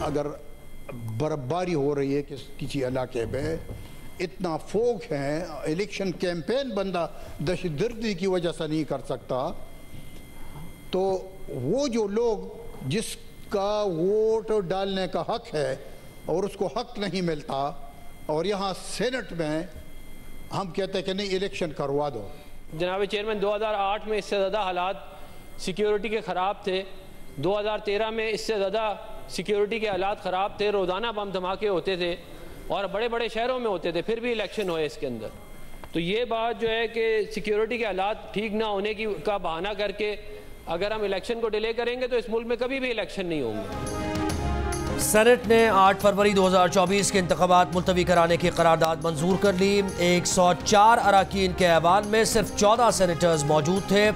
अगर बर्फबारी हो रही है किसी इलाके में, इतना फोक है, इलेक्शन कैंपेन बंदा दहशतगर्दी की वजह से नहीं कर सकता, तो वो जो लोग जिसका वोट डालने का हक है और उसको हक नहीं मिलता, और यहाँ सेनेट में हम कहते हैं कि नहीं इलेक्शन करवा दो। जनाब चेयरमैन, 2008 में इससे ज़्यादा हालात सिक्योरिटी के ख़राब थे, 2013 में इससे ज़्यादा सिक्योरिटी के हालात ख़राब थे, रोज़ाना बम धमाके होते थे और बड़े बड़े शहरों में होते थे, फिर भी इलेक्शन हुए इसके अंदर। तो ये बात जो है कि सिक्योरिटी के हालात ठीक ना होने की का बहाना करके अगर हम इलेक्शन को डिले करेंगे तो इस मुल्क में कभी भी इलेक्शन नहीं होंगे। सेनेट ने 8 फरवरी 2024 के इंतखाबात मुलतवी कराने की करारदाद मंजूर कर ली। 104 अरकान के ऐवान में सिर्फ 14 सेनेटर्स मौजूद थे।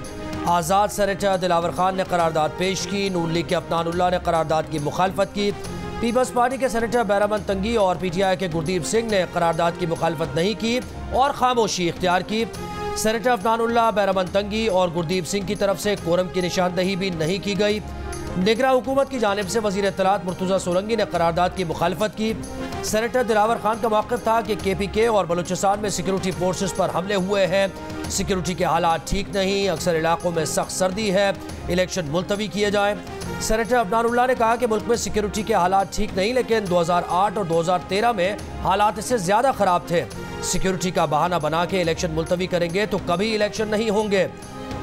आज़ाद सेनेटर दिलावर खान ने करारदाद पेश की। नून लीग के अफनानुल्लाह ने करारदाद की मुखालफत की। पीपल्स पार्टी के सेनेटर बैरमन तंगी और PTI के गुरदीप सिंह ने करारदाद की मुखालफत नहीं की और खामोशी इख्तियार की। सेनेटर अफनानुल्लाह, बैरमन तंगी और गुरदीप सिंह की तरफ से कोरम की निशानदही भी नहीं की गई। निगरां हुकूमत की जानिब से वज़ीर इत्तलात मुर्तज़ा सोलंकी ने करारदाद की मुखालफत की। सेनेटर दिलावर खान का मौक़िफ़ था कि KPK और बलूचिस्तान में सिक्योरिटी फोर्सेस पर हमले हुए हैं, सिक्योरिटी के हालात ठीक नहीं, अक्सर इलाकों में सख्त सर्दी है, इलेक्शन मुलतवी किए जाएँ। सेनेटर अफनानुल्लाह ने कहा कि मुल्क में सिक्योरिटी के हालात ठीक नहीं, लेकिन 2008 और 2013 में हालात इससे ज़्यादा ख़राब थे। सिक्योरिटी का बहाना बना के इलेक्शन मुलतवी करेंगे तो कभी इलेक्शन नहीं होंगे।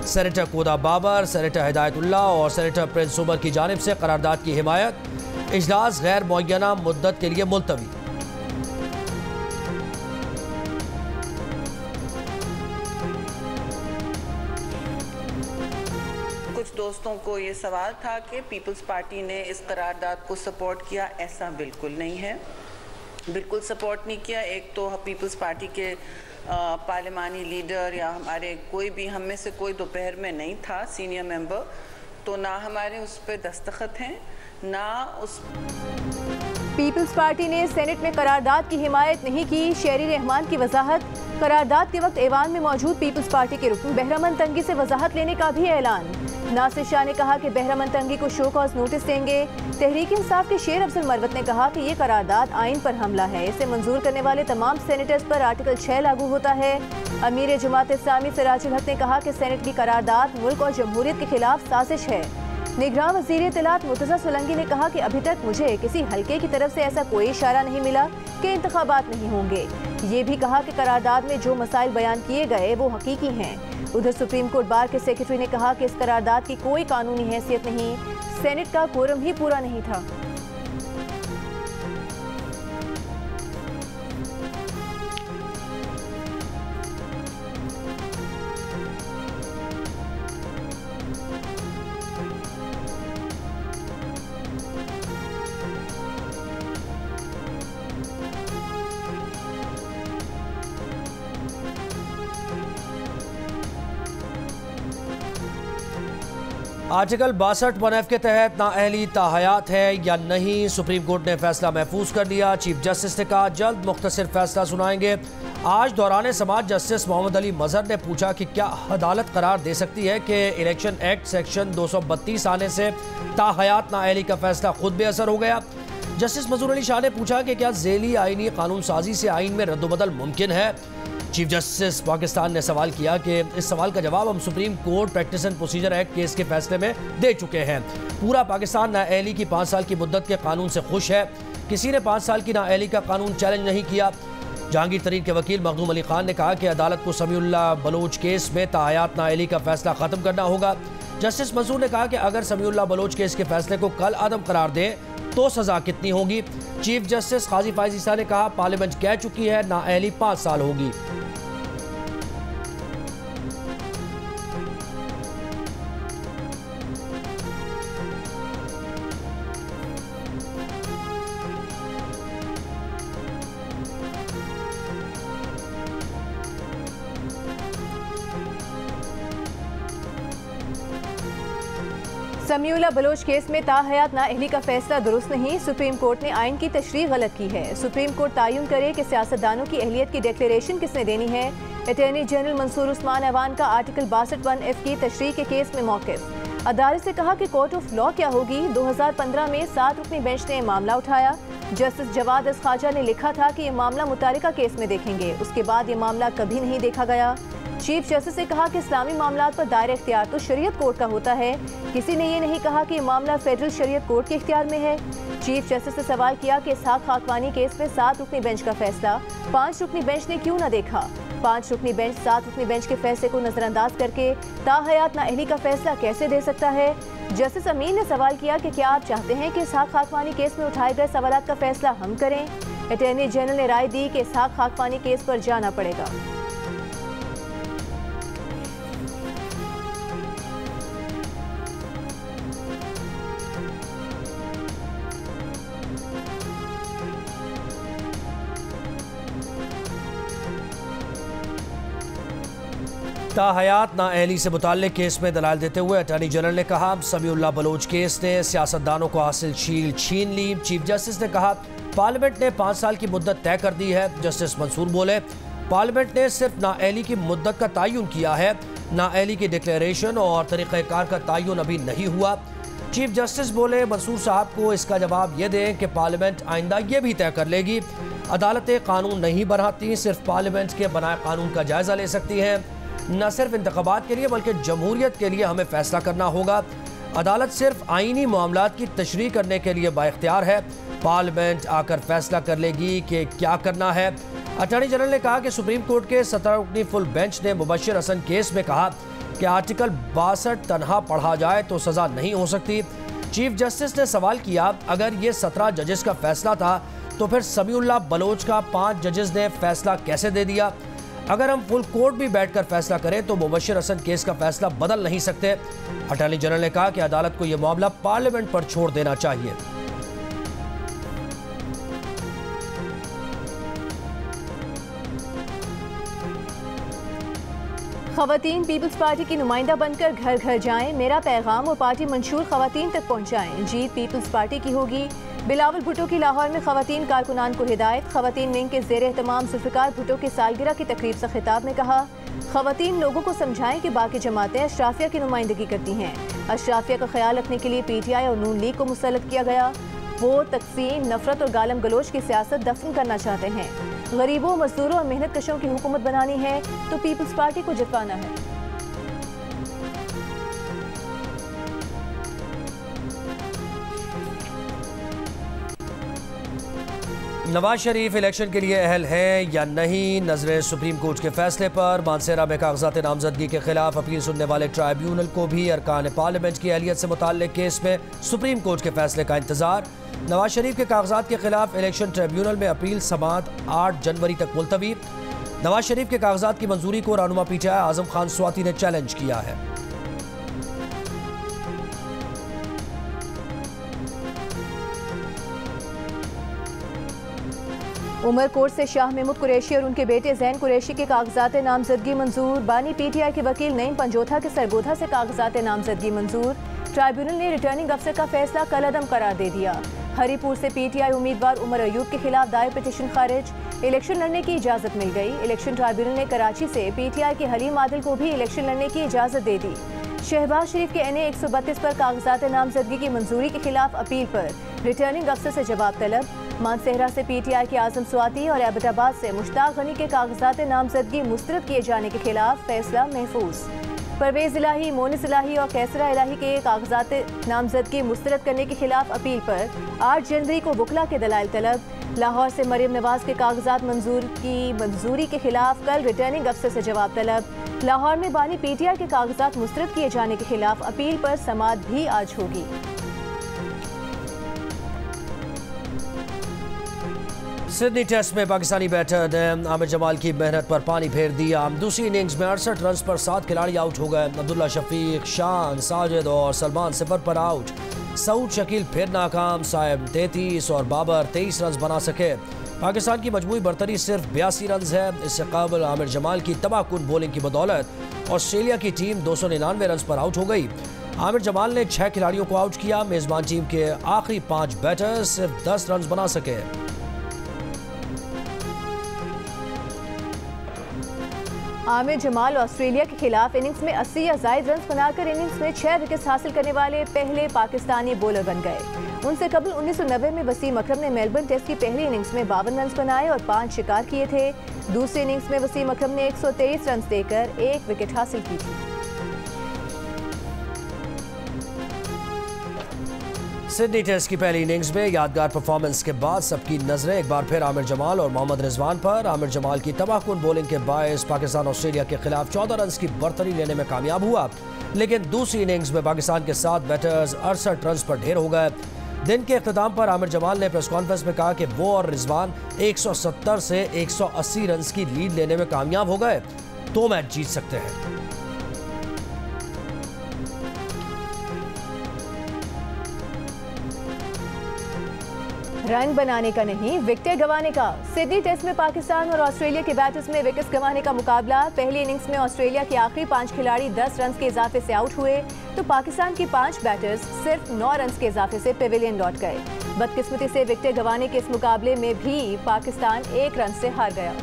सेनेटर कोदा बाबर, सेनेटर हिदायतुल्लाह और सेनेटर प्रिंस उमर की जानिब से करारदाद की हिमायत। इजलास गैर मुअय्यना मुद्दत के लिए मुलतवी। कुछ दोस्तों को ये सवाल था कि पीपल्स पार्टी ने इस करारदाद को सपोर्ट किया। ऐसा बिल्कुल नहीं है, बिल्कुल सपोर्ट नहीं किया। एक तो पीपल्स पार्टी के पार्लिमानी लीडर या हमारे कोई भी हम में से कोई दोपहर में नहीं था सीनियर मेंबर, तो ना हमारे उस पर दस्तखत हैं ना उस। पीपल्स पार्टी ने सेनेट में करारदाद की हिमायत नहीं की। शेरी रहमान की वजाहत। करारदाद के वक्त ऐवान में मौजूद पीपल्स पार्टी के रुकन बहरमन तंगी से वजाहत लेने का भी ऐलान। नासिर शाह ने कहा कि बहरमन तंगी को शो कॉज नोटिस देंगे। तहरीक इंसाफ के शेर अफजल मरवत ने कहा कि ये करारदाद आइन पर हमला है, इसे मंजूर करने वाले तमाम सेनेटर्स पर आर्टिकल 6 लागू होता है। अमीर जमात इस्लामी सिराजुल हक ने कहा कि सेनेट की करारदाद मुल्क और जमहूरियत के खिलाफ साजिश है। निगरान वज़ीर इत्तलात मुर्तज़ा सोलंकी ने कहा कि अभी तक मुझे किसी हल्के की तरफ से ऐसा कोई इशारा नहीं मिला कि इंतखाबात नहीं होंगे। ये भी कहा कि करारदाद में जो मसाइल बयान किए गए वो हकीकी हैं। उधर सुप्रीम कोर्ट बार के सेक्रेटरी ने कहा कि इस करारदाद की कोई कानूनी हैसियत नहीं, सेनेट का कोरम ही पूरा नहीं था। आर्टिकल 62(1)(f) के तहत नाअहली ताहयात है या नहीं, सुप्रीम कोर्ट ने फैसला महफूज कर लिया। चीफ जस्टिस ने कहा जल्द मुख्तसर फैसला सुनाएंगे। आज दौरान समाअत जस्टिस मोहम्मद अली मजहर ने पूछा कि क्या अदालत करार दे सकती है कि इलेक्शन एक्ट सेक्शन 232 आने से ताहयात नाअहली का फैसला खुद बेअसर हो गया। जस्टिस मजहर अली शाह ने पूछा कि क्या झेली आईनी कानून साजी से आइन में रद्दबदल मुमकिन है। चीफ जस्टिस पाकिस्तान ने सवाल किया कि इस सवाल का जवाब हम supreme court practice and procedure act case के फैसले में दे चुके हैं। पूरा पाकिस्तान नाअहली की 5 साल की मुद्दत के कानून से खुश है, किसी ने 5 साल की नाअहली का कानून चैलेंज नहीं किया। जहांगीर तरीन के वकील मखदूम अली खान ने कहा कि अदालत को समीउल्लाह बलोच केस में ताहयात नाअहली का फैसला खत्म करना होगा। जस्टिस मंसूर ने कहा कि अगर समीउल्लाह बलोच केस के फैसले को कल अदम करार दें तो सजा कितनी होगी। चीफ जस्टिस काजी फायज ईसा ने कहा पार्लियामेंट कह चुकी है नाअहली 5 साल होगी। समीउल्लाह बलोच केस में ताहयात नाअहली का फैसला दुरुस्त नहीं, सुप्रीम कोर्ट ने आइन की तशरीह गलत की है। सुप्रीम कोर्ट तयन करे कि सियासतदानों की अहलियत की डिक्लेरेशन किसने देनी है। अटॉर्नी जनरल मंसूर उस्मान अवान का आर्टिकल 62(1)(f) की तशरीह के केस में मौक़िफ़। अदालत से कहा कि कोर्ट ऑफ लॉ क्या होगी। 2015 में 7 रुकनी बेंच ने मामला उठाया। जस्टिस जवाद एस ख्वाजा ने लिखा था कि ये मामला मुतालिका केस में देखेंगे। उसके बाद ये मामला कभी नहीं देखा गया। चीफ जस्टिस ने कहा कि इस्लामी मामलात पर दायरा इख्तियार तो शरीयत कोर्ट का होता है। किसी ने ये नहीं कहा कि ये मामला फेडरल शरीयत कोर्ट के इख्तियार में है। चीफ जस्टिस ने सवाल किया कि इसहाक खाकवानी केस में 7 रुकनी बेंच का फैसला 5 रुकनी बेंच ने क्यों न देखा। 5 रुकनी बेंच 7 रुकनी बेंच के फैसले को नजरअंदाज करके ताहयात नाअहली का फैसला कैसे दे सकता है। जस्टिस अमीन ने सवाल किया कि क्या आप चाहते हैं कि इसहाक खाकवानी केस में उठाए गए सवालात का फैसला हम करें। अटॉर्नी जनरल ने राय दी कि इसहाक खाकवानी केस पर जाना पड़ेगा। ताहयात नाअहली से मुताल्लिक केस में दलाल देते हुए अटॉर्नी जनरल ने कहा समीउल्लाह बलोच केस ने सियासतदानों को हासिल शील्ड छीन ली। चीफ जस्टिस ने कहा पार्लियामेंट ने 5 साल की मुद्दत तय कर दी है। जस्टिस मंसूर बोले पार्लियामेंट ने सिर्फ नाअहली की मुद्दत का तयन किया है, नाअहली की डिक्लेरेशन और तरीक़ेकार का तयन अभी नहीं हुआ। चीफ जस्टिस बोले मंसूर साहब को इसका जवाब ये दें कि पार्लियामेंट आइंदा ये भी तय कर लेगी। अदालतें कानून नहीं बनाती, सिर्फ पार्लियामेंट के बनाए कानून का जायजा ले सकती हैं। न सिर्फ इंतखाबात के लिए बल्कि जमहूरियत के लिए हमें फैसला करना होगा। अदालत सिर्फ आईनी मामलात की तशरीह करने के लिए बाइख्तियार है। पार्लियामेंट आकर फैसला कर लेगी कि क्या करना है। अटॉर्नी जनरल ने कहा कि सुप्रीम कोर्ट के 17 रुकनी फुल बेंच ने मुबश्शिर हसन केस में कहा कि आर्टिकल 62 तनहा पढ़ा जाए तो सजा नहीं हो सकती। चीफ जस्टिस ने सवाल किया अगर ये 17 जजेस का फैसला था तो फिर समीउल्लाह बलोच का 5 जजेस ने फैसला कैसे दे दिया। अगर हम फुल कोर्ट भी बैठकर फैसला करें तो मुबश्शिर हसन केस का फैसला बदल नहीं सकते। अटॉर्नी जनरल ने कहा कि अदालत को यह मामला पार्लियामेंट पर छोड़ देना चाहिए। खवातीन पीपल्स पार्टी की नुमाइंदा बनकर घर घर जाएं, मेरा पैगाम और पार्टी मंशूर खवातीन तक पहुंचाएं। जीत पीपल्स पार्टी की होगी। बिलावल भुट्टो की लाहौर में खवातीन कारकुनान को हिदायत। खवातीन विंग के ज़ेर एहतमाम जुल्फ़िकार भुट्टो की सालगिरह की तकरीब से खिताब में कहा खवातीन लोगों को समझाएं कि बाकी जमातें अशराफिया की नुमाइंदगी करती हैं। अशराफिया का ख्याल रखने के लिए PTI और नून लीग को मुसल्लत किया गया। वो तकसीम, नफरत और गालम गलोच की सियासत दफन करना चाहते हैं। गरीबों, मजदूरों और मेहनत कशों की हुकूमत बनानी है तो पीपल्स पार्टी को जितवाना है। नवाज शरीफ इलेक्शन के लिए अहल हैं या नहीं, नजरें सुप्रीम कोर्ट के फैसले पर। मानसेरा में कागजात नामजदगी के खिलाफ अपील सुनने वाले ट्राइब्यूनल को भी अरकान पार्लियामेंट की अहलियत से मुताल्लिक केस में सुप्रीम कोर्ट के फैसले का इंतजार। नवाज शरीफ के कागजात के खिलाफ इलेक्शन ट्रिब्यूनल में अपील समाअत 8 जनवरी तक मुलतवी। नवाज शरीफ के कागजात की मंजूरी को रहनुमा PTI आजम खान स्वाति ने चैलेंज किया है। उमरकोट से शाह महमूद कुरैशी और उनके बेटे जैन कुरैशी के कागजात नामजदगी मंजूर। बानी PTI के वकील नईम पंजोथा के सरगोधा से कागजात नामजदगी मंजूर। ट्राइब्यूनल ने रिटर्निंग अफसर का फैसला कलअदम करार दे दिया। हरीपुर से PTI उम्मीदवार उमर अयूब के खिलाफ दायर पिटीशन खारिज। इलेक्शन लड़ने की इजाजत मिल गई। इलेक्शन ट्राइब्यूनल ने कराची से PTI के हलीम आदिल को भी इलेक्शन लड़ने की इजाजत दे दी। शहबाज शरीफ के NA 132 पर कागजात नामजदगी की मंजूरी के खिलाफ अपील पर रिटर्निंग अफसर से जवाब तलब। मानसेहरा से PTI के आजम स्वाति और एबटाबाद से मुश्ताक गनी के कागजात नामजदगी मुस्तरद किए जाने के खिलाफ फैसला महफूज। परवेज इलाही, मोनिस इलाही और कैसरा इलाही के कागजात नामजदगी मुस्तरद करने के खिलाफ अपील पर 8 जनवरी को वकला के दलाइल तलब। लाहौर से मरियम नवाज के कागजात मंजूरी के खिलाफ कल रिटर्निंग अफसर से जवाब तलब। लाहौर में बानी PTI के कागजात मुस्तरद किए जाने के खिलाफ अपील पर समाअत भी आज होगी। सिडनी टेस्ट में पाकिस्तानी बैटर ने आमिर जमाल की मेहनत पर पानी फेर दिया। दूसरी इनिंग्स में 68 रन पर 7 खिलाड़ी आउट हो गए। अब्दुल्ला शफीक, शान, साजिद और सलमान 0 पर आउट। सऊद शकील फिर नाकाम। साहिब 33 और बाबर 23 रन बना सके। पाकिस्तान की मजमूई बरतरी सिर्फ 82 रन है। इससे कबल आमिर जमाल की तबाहकुन बॉलिंग की बदौलत ऑस्ट्रेलिया की टीम 299 रन पर आउट हो गई। आमिर जमाल ने 6 खिलाड़ियों को आउट किया। मेजबान टीम के आखिरी 5 बैटर्स सिर्फ 10 रन बना सके। आमिर जमाल ऑस्ट्रेलिया के खिलाफ इनिंग्स में 80 या जायद रन बनाकर इनिंग्स में 6 विकेट्स हासिल करने वाले पहले पाकिस्तानी बॉलर बन गए। उनसे कबल 1990 में वसीम अकरम ने मेलबर्न टेस्ट की पहली इनिंग्स में 52 रन बनाए और 5 शिकार किए थे। दूसरी इनिंग्स में वसीम अकरम ने 123 रन देकर 1 विकेट हासिल की थी। सिडनी टेस्ट की पहली इनिंग्स में यादगार परफॉर्मेंस के बाद सबकी नजरें एक बार फिर आमिर जमाल और मोहम्मद रिजवान पर। आमिर जमाल की तबाहकुन बॉलिंग के बायस पाकिस्तान ऑस्ट्रेलिया के खिलाफ 14 रन की बर्तरी लेने में कामयाब हुआ, लेकिन दूसरी इनिंग्स में पाकिस्तान के 7 बैटर्स 68 रन पर ढेर हो गए। दिन के इख्तिताम पर आमिर जमाल ने प्रेस कॉन्फ्रेंस में कहा कि वो और रिजवान 170 से 180 रन की लीड लेने में कामयाब हो गए तो मैच जीत सकते हैं। रन बनाने का नहीं, विकेट गंवाने का। सिडनी टेस्ट में पाकिस्तान और ऑस्ट्रेलिया के बैटर्स में विकेट्स गंवाने का मुकाबला। पहली इनिंग्स में ऑस्ट्रेलिया के आखिरी 5 खिलाड़ी 10 रन के इजाफे से आउट हुए तो पाकिस्तान के 5 बैटर्स सिर्फ 9 रन के इजाफे से पेविलियन लौट गए। बदकिस्मती से विकेट गंवाने के इस मुकाबले में भी पाकिस्तान 1 रन से हार गया।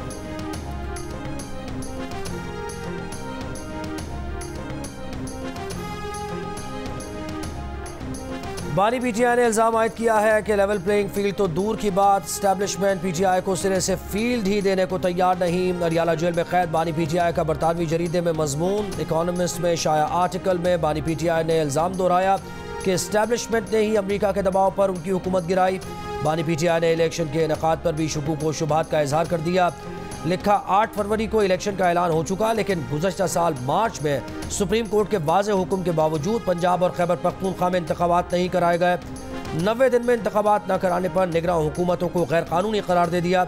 बानी पीटीआई ने इल्जाम आयद किया है कि लेवल प्लेइंग फील्ड तो दूर की बात, एस्टैब्लिशमेंट पीटीआई को सिरे से फील्ड ही देने को तैयार नहीं। अरियाला जेल में कैद बानी पीटीआई का बरतानवी जरीदे में मजमून। इकोनॉमिस्ट में शाया आर्टिकल में बानी पीटीआई ने इल्जाम दोहराया कि एस्टैब्लिशमेंट ने ही अमरीका के दबाव पर उनकी हुकूमत गिराई। बानी पीटीआई ने इलेक्शन के इनेकाद पर भी शुकूक व शुबहात का इजहार कर दिया। लिखा 8 फरवरी को इलेक्शन का ऐलान हो चुका, लेकिन गुज़श्ता साल मार्च में सुप्रीम कोर्ट के वाज़ेह हुक्म के बावजूद पंजाब और खैबर पख्तूनख्वा में इंतखाबात नहीं कराए गए। 90 दिन में इंतखाबात न कराने पर निगरान हुकूमतों को गैर कानूनी करार दे दिया।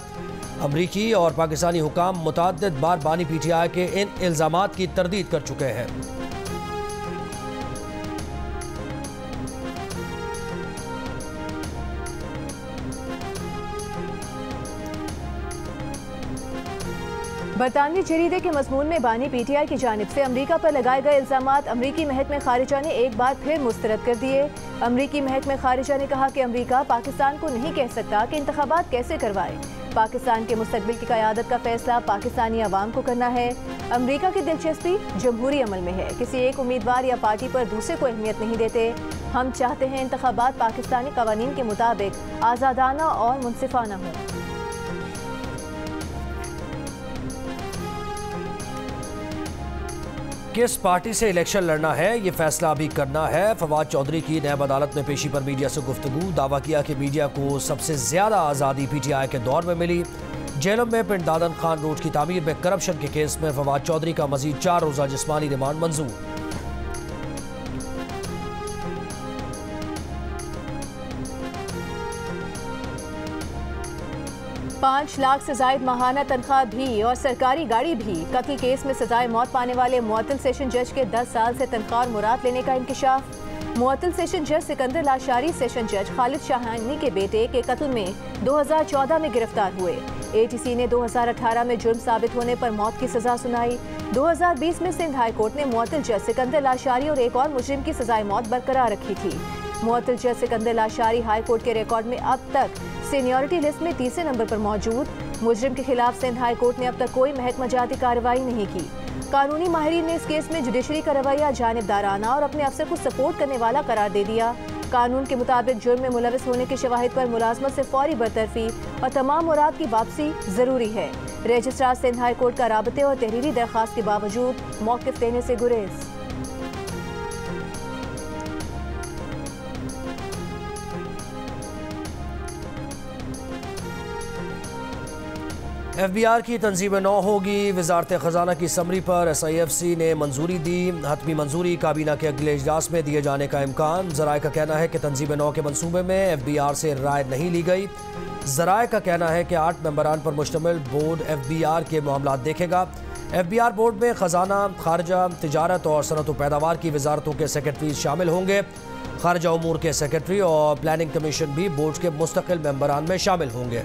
अमरीकी और पाकिस्तानी हुकाम मुतअद्दिद बार बानी पीटीआई के इन इल्ज़ामात की तरदीद कर चुके हैं। बरतानवी जरीदे के मजमून में बानी पीटीआई की जानिब से अमरीका पर लगाए गए इल्जामात अमरीकी महकमे खारिजा ने एक बार फिर मुस्तरद कर दिए। अमरीकी महकमे खारिजा ने कहा कि अमरीका पाकिस्तान को नहीं कह सकता कि इंतखाबात कैसे करवाए। पाकिस्तान के मुस्तकबिल की क़यादत का फैसला पाकिस्तानी अवाम को करना है। अमरीका की दिलचस्पी जमहूरी अमल में है, किसी एक उम्मीदवार या पार्टी पर दूसरे को अहमियत नहीं देते। हम चाहते हैं इंतखाबात पाकिस्तानी कवानीन के मुताबिक आज़ादाना और मुनसिफाना हों। किस पार्टी से इलेक्शन लड़ना है ये फैसला अभी करना है। फवाद चौधरी की नैब अदालत में पेशी पर मीडिया से गुफ्तगू। दावा किया कि मीडिया को सबसे ज्यादा आज़ादी पीटीआई के दौर में मिली। जेलों में पिंड दादन खान रोड की तामीर में करप्शन के केस में फवाद चौधरी का मजीद 4 रोज़ा जिस्मानी रिमांड मंजूर। 5 लाख से जायद माहाना तनख्वाह भी और सरकारी गाड़ी भी। कत्ल केस में सजाए मौत पाने वाले मुअत्तल सेशन जज के 10 साल से तनख्वाह और मुराद लेने का इंकशाफ। मुअत्तल सेशन जज सिकंदर लाशारी सेशन जज खालिद शाहानी के बेटे के कत्ल में 2014 में गिरफ्तार हुए। एटीसी ने 2018 में जुर्म साबित होने पर मौत की सजा सुनाई। 2020 में सिंध हाई कोर्ट ने मुअत्तल जज सिकंदर लाशारी और एक और मुजरिम की सजाए मौत बरकरार रखी थी। मुअत्तल जज सिकंदर लाशारी हाई कोर्ट के रिकॉर्ड में अब तक सीनियरिटी लिस्ट में तीसरे नंबर पर मौजूद। मुजरिम के खिलाफ सिंध हाई कोर्ट ने अब तक कोई महकमा जाती कार्रवाई नहीं की। कानूनी माहिरीन ने इस केस में जुडिशरी का रवैया जानिबदाराना और अपने अफसर को सपोर्ट करने वाला करार दे दिया। कानून के मुताबिक जुर्म में मुलविस होने के शवाहिद पर मुलाजमत से फौरी बरतरफी और तमाम मुराद की वापसी जरूरी है। रजिस्ट्रार सिंध हाई कोर्ट का राबते और तहरीरी दरख्वास्त के बावजूद मौक़िफ़ देने से गुरेज। FBR की तंजीम 9 होगी। वजारत ख़जाना की समरी पर SIFC ने मंजूरी दी। हतमी मंजूरी काबीना के अगले इजलास में दिए जाने का इम्कान। ज़राए का कहना है कि तंजीम 9 के मनसूबे में FBR से राय नहीं ली गई। ज़राए का कहना है कि 8 मेंबरान पर मुश्तमिल बोर्ड FBR के मामलात देखेगा। FBR बोर्ड में ख़जाना, खारजा, तिजारत और सनत व पैदावार की वजारतों के सेक्रेटरी शामिल होंगे। खारजा उमूर के सेक्रेटरी और प्लानिंग कमीशन भी बोर्ड के मुस्तकिल मेंबरान में शामिल होंगे।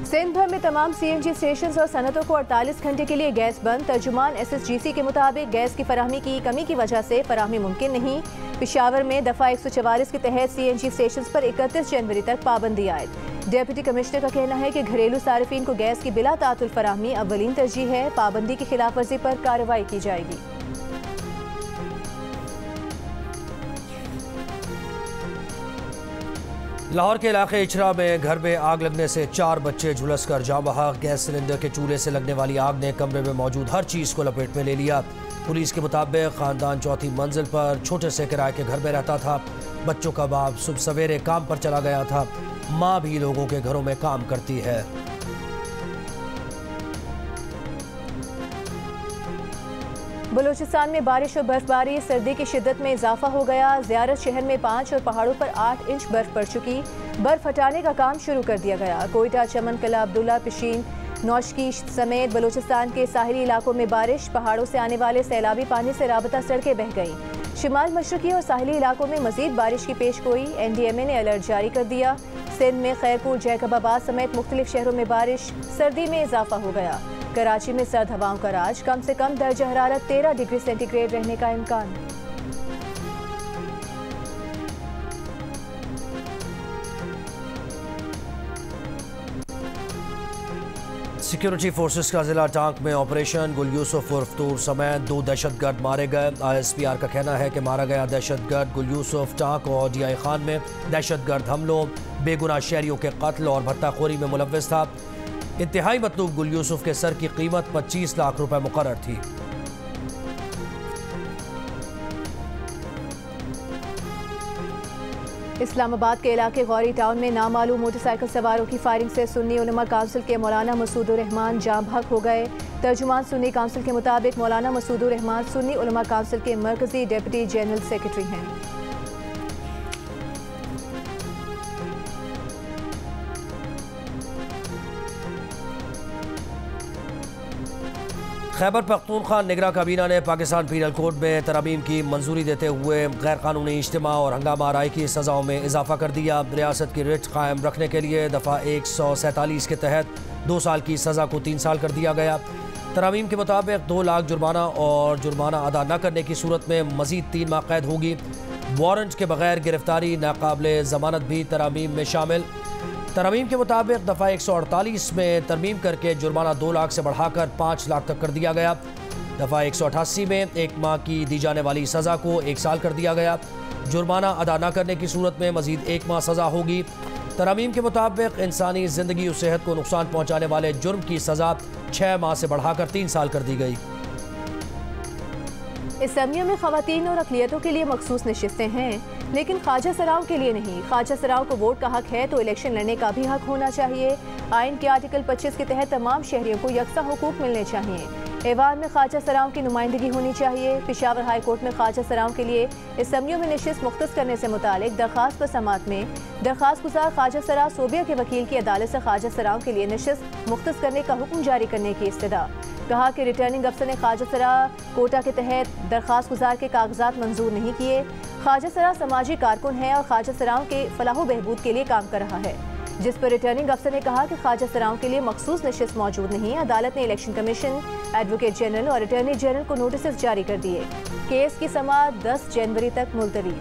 सिंध भर में तमाम CNG स्टेशन और सनतों को 48 घंटे के लिए गैस बंद। तर्जुमान SSGC के मुताबिक गैस की फराहमी की कमी की वजह से फराहमी मुमकिन नहीं। पेशावर में दफ़ा 144 के तहत CNG स्टेशन पर 31 जनवरी तक पाबंदी आयद। डिप्टी कमिश्नर का कहना है कि घरेलू सार्फिन को गैस की बिला तातुल फराहमी अव्वलीन तरजीह है। पाबंदी की खिलाफ वर्जी पर कार्रवाई की जाएगी। लाहौर के इलाके इचरा में घर में आग लगने से 4 बच्चे झुलस कर जाँ बहक। गैस सिलेंडर के चूल्हे से लगने वाली आग ने कमरे में मौजूद हर चीज़ को लपेट में ले लिया। पुलिस के मुताबिक खानदान चौथी मंजिल पर छोटे से किराए के घर में रहता था। बच्चों का बाप सुबह सवेरे काम पर चला गया था। माँ भी लोगों के घरों में काम करती है। बलूचिस्तान में बारिश और बर्फबारी, सर्दी की शिद्दत में इजाफा हो गया। ज़ियारत शहर में 5 और पहाड़ों पर 8 इंच बर्फ पड़ चुकी। बर्फ हटाने का काम शुरू कर दिया गया। कोयटा, चमन कला, अब्दुल्ला, पिशीन, नौशकी समेत बलूचिस्तान के साहिली इलाकों में बारिश। पहाड़ों से आने वाले सैलाबी पानी से राबता सड़कें बह गईं। शिमाल मशरकी और साहिली इलाकों में मजीद बारिश की पेशगोई। NDMA ने अलर्ट जारी कर दिया। सिंध में खैरपुर, जैकबाबाद समेत मुख्तलिफ शहरों में बारिश। सर्दी में इजाफा हो गया। कराची में सर्द हवाओं का राज। कम से कम दर्जा हरारत 13 डिग्री सेंटीग्रेड रहने का इम्कान। सिक्योरिटी फोर्सेस का जिला टांक में ऑपरेशन। गुल यूसुफ उर्फ तूर समेत 2 दहशतगर्द मारे गए। ISPR का कहना है कि मारा गया दहशतगर्द गुल यूसुफ टांक और DI खान में दहशतगर्द हमलों, बेगुनाह शहरियों के कत्ल और भत्ताखोरी में मुलव्विस था। इंतहाई मतलूब गुल यूसुफ के सर की कीमत 25 लाख रुपए मुकर्रर थी। इस्लामाबाद के इलाके गौरी टाउन में नामालूम मोटरसाइकिल सवारों की फायरिंग से सुन्नी उलमा काउंसिल के मौलाना मसूदुर रहमान जाँ बहक हो गए। तर्जुमान सुन्नी काउंसिल के मुताबिक मौलाना मसूदुर रहमान सुन्नी उलमा काउंसिल के मरकजी डिप्टी जनरल सेक्रेटरी हैं। खैबर पख्तूनख्वा निगरां काबीना ने पाकिस्तान पीनल कोड में तरमीम की मंजूरी देते हुए गैर कानूनी इज्तिमा और हंगामा आराई की सज़ाओं में इजाफा कर दिया। रियासत की रिट कायम रखने के लिए दफ़ा 147 के तहत 2 साल की सज़ा को 3 साल कर दिया गया। तरमीम के मुताबिक 2 लाख जुर्माना और जुर्माना अदा न करने की सूरत में मजीद 3 माह कैद होगी। वारंट के बगैर गिरफ्तारी नाकाबिले ज़मानत भी तरमीम में शामिल। तरमीम के मुताबिक दफ़ा 148 में तरमीम करके जुर्माना 2 लाख से बढ़ाकर 5 लाख तक कर दिया गया। दफ़ा 188 में 1 माह की दी जाने वाली सज़ा को 1 साल कर दिया गया। जुर्माना अदा न करने की सूरत में मजीद 1 माह सज़ा होगी। तरमीम के मुताबिक इंसानी ज़िंदगी और सेहत को नुकसान पहुँचाने वाले जुर्म की सज़ा 6 माह से बढ़ाकर 3 साल कर दी गई। असम्बलियों में ख़वातीन और अक़लियतों के लिए मखसूस नशिस्तें हैं, लेकिन ख्वाजा सराओं के लिए नहीं। ख्वाजा सराओं को वोट का हक है तो इलेक्शन लड़ने का भी हक होना चाहिए। आइन के आर्टिकल 25 के तहत तमाम शहरियों को यकसा हुकूक मिलने चाहिए। ऐवान में ख्वाजा सराओं की नुमाइंदगी होनी चाहिए। पेशावर हाई कोर्ट में ख्वाजा सराओं के लिए असम्बलियों में नशिस्त मुख्तस करने से मुतालिक दरख्वास्त पर समाअत में दरख्वास्त गुजार ख्वाजा सरा सूबिया के वकील की अदालत से ख्वाजा सराओं के लिए नशिस्त मुख्तस करने का हुक्म जारी करने की इस्तदा। कहा कि रिटर्निंग अफसर ने ख्वाजा सरा कोटा के तहत दरख्वास्त गुजार के कागजात मंजूर नहीं किए। ख्वाजा सरा समाजी कारकुन है और ख्वाजा सराओं के फलाह बहबूद के लिए काम कर रहा है, जिस पर रिटर्निंग अफसर ने कहा कि ख्वाजा सराओं के लिए मखसूस नशिस्त मौजूद नहीं। अदालत ने इलेक्शन कमीशन, एडवोकेट जनरल और अटॉर्नी जनरल को नोटिस जारी कर दिए। केस की समाअत 10 जनवरी तक मुलतवी।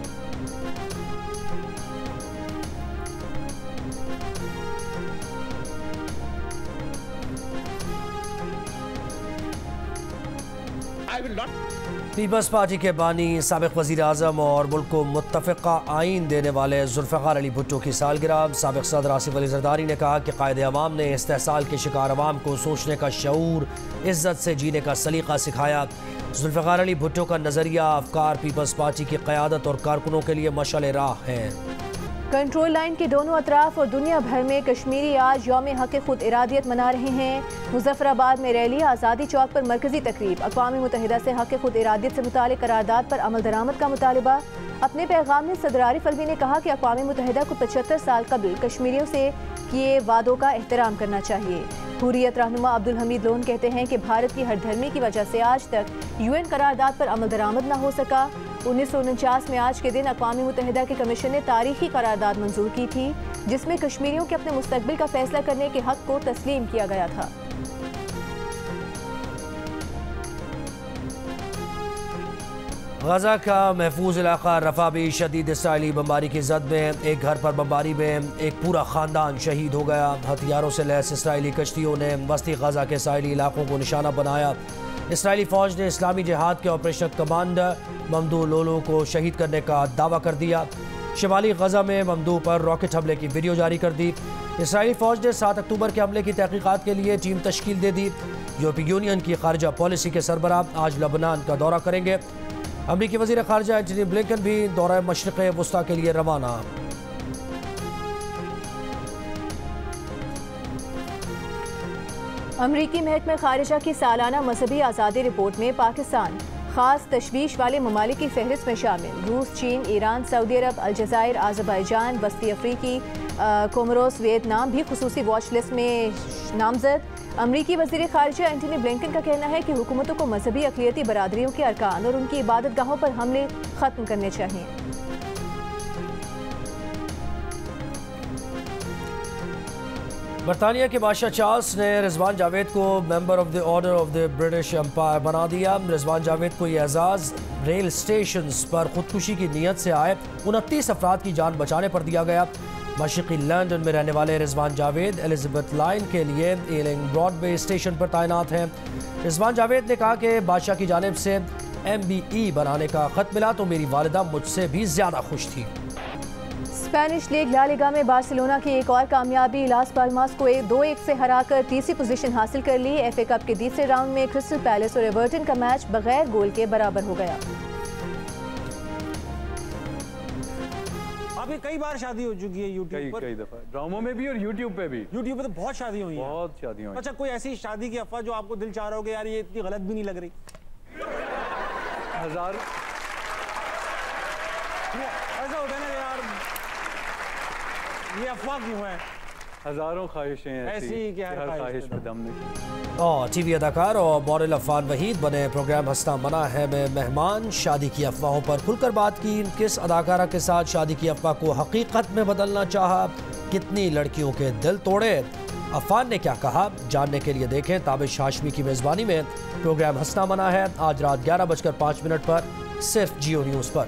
पीपल्स पार्टी के बानी साबिक वज़ीर आज़म और मुल्क को मुत्तफ़िक़ा आइन देने वाले जुल्फ़िकार अली भुट्टो की सालगिरह। साबिक सदर आसिफ अली ज़रदारी ने कहा कि कायदे अवाम ने इस्तेहसाल के शिकार अवाम को सोचने का शऊर, इज़्ज़त से जीने का सलीक़ा सिखाया। जुल्फ़िकार अली भुट्टो का नज़रिया अफ़कार पीपल्स पार्टी की क़यादत और कारकुनों के लिए मशाल राह है। कंट्रोल लाइन के दोनों अतराफ और दुनिया भर में कश्मीरी आज यौम हक़ खुद इरादियत मना रहे हैं। मुज़फ़्फ़राबाद में रैली, आज़ादी चौक पर मरकज़ी तकरीब। अक़वाम मुत्तहिदा से हक़ खुद इरादियत से मुतालिक करारदाद पर अमल दरामद का मुतालबा। अपने पैगाम में सदर आरिफ अलवी ने कहा कि अक़वाम मुत्तहिदा को 75 साल कबल कश्मीरियों से किए वादों का एहतराम करना चाहिए। हुर्रियत रहनुमा अब्दुल हमीद लोन कहते हैं कि भारत की हरधर्मी की वजह से आज तक UN करारदाद पर अमल दरामद न हो सका। 1949 में आज के दिन अक़वाम मुत्तहिदा के कमीशन ने तारीखी करारदाद मंजूर की थी। जिसमें कश्मीरियों के अपने मुस्तकबिल का फैसला करने के हक को तस्लीम किया गया था। गजा का महफूज इलाका रफा भी शदीद इसराइली बमबारी की जद में। एक घर पर बमबारी में एक पूरा खानदान शहीद हो गया। हथियारों से लैस इसराइली कश्तियों ने वस्ती गजा के साहिली इलाकों को निशाना बनाया। इसराइली फौज ने इस्लामी जिहाद के ऑपरेशन कमांडर ममदू लोलो को शहीद करने का दावा कर दिया। शिमाली गजा में ममदू पर रॉकेट हमले की वीडियो जारी कर दी। इसराइली फौज ने 7 अक्टूबर के हमले की तहकीकात के लिए टीम तश्कील दे दी। यूरोपीय यूनियन की खारजा पॉलिसी के सरबराह आज लबनान का दौरा करेंगे। अमरीकी वज़ीर ख़ारजा एंटनी ब्लिंकन भी दौरा मशरिक़ वस्ता के लिए रवाना। अमरीकी महकमा ख़ारिजा की सालाना मजहबी आज़ादी रिपोर्ट में पाकिस्तान ख़ास तशवीश वाले ममालिक की फहरिस्त में शामिल। रूस, चीन, ईरान, सऊदी अरब, अलजायर, आज़रबाईजान, वस्ती अफ्रीकी, कोमोरोस, वियतनाम भी खुसूसी वॉच लिस्ट में नामजद। अमरीकी वज़ीर ख़ारिजा एंटनी ब्लिंकन का कहना है कि हुकूमतों को मजहबी अक़लियती बरादरियों के अरकान और उनकी इबादत गाहों पर हमले ख़त्म करने चाहिए। बरतानिया के बादशाह चार्ल्स ने रिजवान जावेद को member of the order of the British Empire बना दिया। रिजवान जावेद को यह एजाज़ रेल स्टेशन पर खुदकुशी की नीयत से आए 29 अफराद की जान बचाने पर दिया गया। मशरिकी लंदन में रहने वाले रिजवान जावेद एलिजाबेथ लाइन के लिए एलिंग ब्रॉडवे स्टेशन पर तैनात हैं। रिजवान जावेद ने कहा कि बादशाह की जानिब से MBE बनाने का ख़त मिला तो मेरी वालिदा मुझसे भी ज़्यादा खुश थी। स्पेनिश लीग ला लिगा में बार्सिलोना की एक और कामयाबी। लास पाल्मास को 2-1 से हराकर तीसरी पोजीशन हासिल कर ली। FA कप के तीसरे राउंड में क्रिस्टल पैलेस और एवर्टन का मैच बगैर गोल के बराबर हो गया। आपकी कई बार शादी हो चुकी है यूट्यूब पर, कई दफा ड्रामों में भी और यूट्यूब पे भी। यूट्यूब पे तो बहुत शादी हुई हैं। बहुत शादियां हुई। अच्छा, कोई ऐसी शादी की अफवाह जो आपको दिल चाह रहा हो कि यार ये इतनी गलत भी नहीं लग रही? हजार ऐसा होता है ना यार, ये अफवाह क्यों है? हजारों ख्वाहिशें ऐसी कि हर ख्वाहिश में दम नहीं। और TV अदाकार और मॉडल अफान वहीद बने प्रोग्राम हंसना मना है में मेहमान। शादी की अफवाहों पर खुलकर बात की। किस अदाकारा के साथ शादी की अफवाह को हकीकत में बदलना चाहा, कितनी लड़कियों के दिल तोड़े, अफान ने क्या कहा, जानने के लिए देखें ताबिश हाशमी की मेज़बानी में प्रोग्राम हंसना मना है आज रात 11:05 पर सिर्फ जियो न्यूज़ पर।